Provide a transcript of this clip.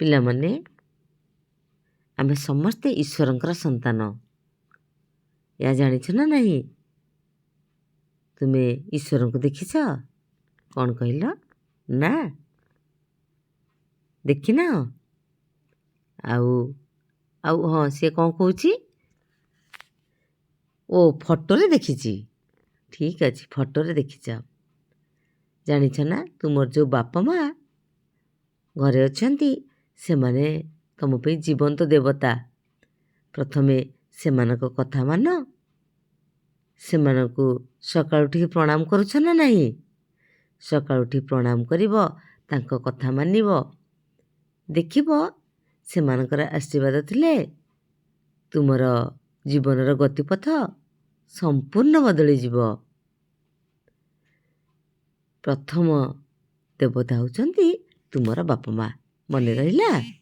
ପିଲାମାନେ, ଆମେ ସମସ୍ତେ ଈଶ୍ୱରଙ୍କର ସନ୍ତାନ। ଏହା ଜାଣିଛ ନା ନାହିଁ? ତୁମେ ଈଶ୍ୱରଙ୍କୁ ଦେଖିଛ? କ'ଣ କହିଲ? ନା, ଦେଖିନ? ଆଉ ଆଉ ହଁ, ସିଏ କ'ଣ କହୁଛି? ଓ, ଫଟୋରେ ଦେଖିଛି। ଠିକ୍ ଅଛି, ଫଟୋରେ ଦେଖିଛ। ଜାଣିଛ ନା, ତୁମର ଯେଉଁ ବାପା ମା ଘରେ ଅଛନ୍ତି, ସେମାନେ ତୁମ ପାଇଁ ଜୀବନ୍ତ ଦେବତା। ପ୍ରଥମେ ସେମାନଙ୍କ କଥା ମାନ। ସେମାନଙ୍କୁ ସକାଳୁ ଉଠିକି ପ୍ରଣାମ କରୁଛ ନା ନାହିଁ? ସକାଳୁ ଉଠି ପ୍ରଣାମ କରିବ, ତାଙ୍କ କଥା ମାନିବ। ଦେଖିବ, ସେମାନଙ୍କର ଆଶୀର୍ବାଦ ଥିଲେ ତୁମର ଜୀବନର ଗତିପଥ ସମ୍ପୂର୍ଣ୍ଣ ବଦଳିଯିବ। ପ୍ରଥମ ଦେବତା ହେଉଛନ୍ତି ତୁମର ବାପା ମା। ମନେ ରହିଲା?